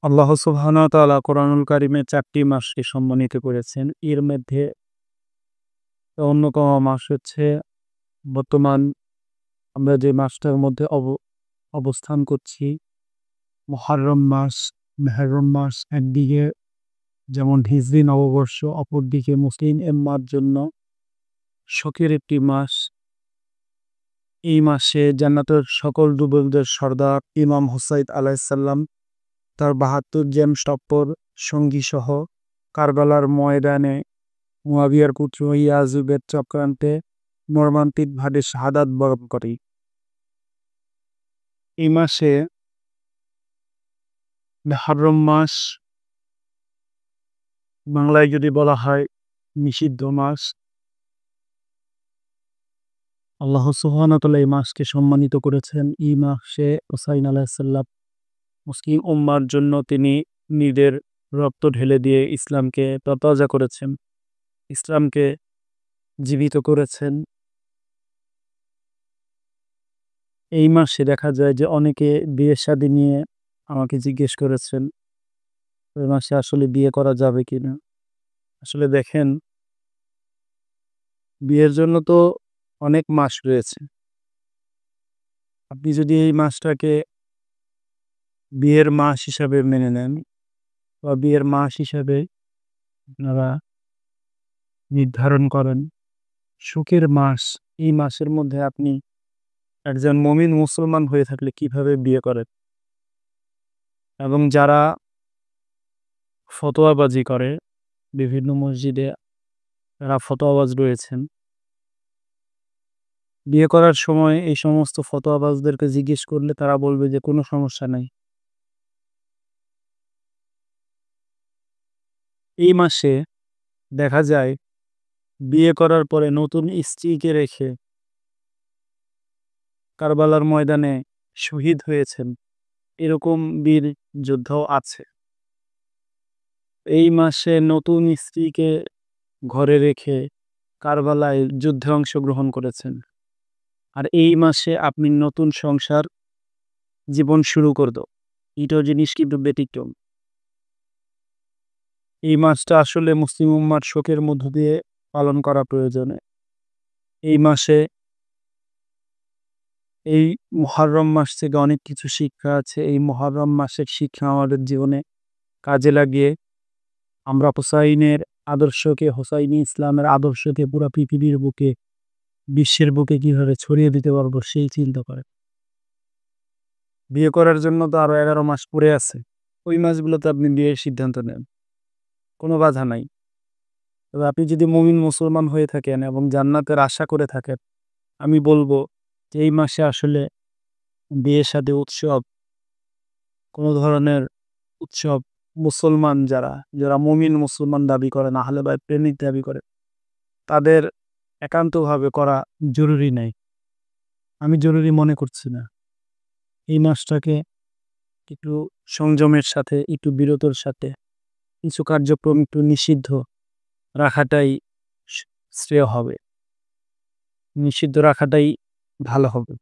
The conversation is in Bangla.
আল্লাহ সুবহানাহু ওয়া তাআলা কোরআনুল কারিমে ৪ টি মাসকে সম্মানিত করেছেন। এর মধ্যে অন্যতম মাস হচ্ছে বর্তমান আমরা যে মাসটার মধ্যে অবস্থান করছি, মুহররম মাস, মুহররম মাস একদিকে যেমন হিজরি নববর্ষ, অপরদিকে মুসলিম উম্মাহর জন্য শোকের একটি মাস। এই মাসে জান্নাতের সকল যুবকদের সর্দার ইমাম হুসাইন আলাইহিস সালাম তার ৭২ জন টপ্পর সঙ্গীসহ কারবালার ময়দানে মুয়াবিয়ার পুত্র ইয়াজুবের চক্রান্তে মর্মান্তিকভাবে শাহাদাত বরণ করে। এই মাসে মুহররম মাস, বাংলায় যদি বলা হয় নিষিদ্ধ মাস, আল্লাহ সুবহানাহু ওয়া তাআলা এই মাসকে সম্মানিত করেছেন। এই মাসে হুসাইন আলাইহিস সালাম মুসলিম উম্মার জন্য তিনি নিজের রক্ত ঢেলে দিয়ে ইসলামকে তরতাজা করেছেন, ইসলামকে জীবিত করেছেন। এই মাসে দেখা যায় যে অনেকে বিয়ে শাদী নিয়ে আমাকে জিজ্ঞেস করেছেন, এই মাসে আসলে বিয়ে করা যাবে কিনা? আসলে দেখেন, বিয়ের জন্য তো অনেক মাস রয়েছে। আপনি যদি এই মাসটাকে বিয়ের মাস হিসাবে মেনে নেন বা বিয়ের মাস হিসাবে আপনারা নির্ধারণ করেন, সুখের মাস, এই মাসের মধ্যে আপনি একজন মুমিন মুসলমান হয়ে থাকলে কিভাবে বিয়ে করেন? এবং যারা ফতোয়াবাজি করে, বিভিন্ন মসজিদে যারা ফতোয়াবাজ রয়েছেন, বিয়ে করার সময় এই সমস্ত ফতোয়াবাজদেরকে জিজ্ঞেস করলে তারা বলবে যে কোনো সমস্যা নাই। এই মাসে দেখা যায় বিয়ে করার পরে নতুন স্ত্রীকে রেখে কারবালার ময়দানে শহীদ হয়েছেন, এরকম বীর যোদ্ধাও আছে। এই মাসে নতুন স্ত্রীকে ঘরে রেখে কারবালায় যুদ্ধে অংশগ্রহণ করেছেন। আর এই মাসে আপনি নতুন সংসার জীবন শুরু করতো, এটাও জিনিস কিন্তু ব্যতিক্রম। এই মাসটা আসলে মুসলিম উম্মার শোকের মধ্য দিয়ে পালন করা প্রয়োজনে। এই মাসে, এই মুহররম মাস থেকে অনেক কিছু শিক্ষা আছে। এই মুহররম মাসের শিক্ষা আমাদের জীবনে কাজে লাগিয়ে আমরা হুসাইনের আদর্শকে, হুসাইনি ইসলামের আদর্শকে পুরা পৃথিবীর বুকে, বিশ্বের বুকে কিভাবে ছড়িয়ে দিতে পারবো সেই চিন্তা করে। বিয়ে করার জন্য তো আরো 11 মাস পরে আছে। ওই মাসগুলোতে আপনি বিয়ের সিদ্ধান্ত নেন, কোনো বাধা নাই। তবে আপনি যদি মুমিন মুসলমান হয়ে থাকেন এবং জান্নাতের আশা করে থাকেন, আমি বলবো যে এই মাসে আসলে বিয়ে শাদী উৎসব, কোনো ধরনের উৎসব মুসলমান যারা মুমিন মুসলমান দাবি করেন, আহলে বাইত প্রেমিক দাবি করে, তাদের একান্তভাবে করা জরুরি নাই। আমি জরুরি মনে করছি না। এই মাসটাকে একটু সংযমের সাথে, একটু বিরতর সাথে, কিছু কার্যক্রম একটু নিষিদ্ধ রাখাটাই শ্রেয় হবে, নিষিদ্ধ রাখাটাই ভালো হবে।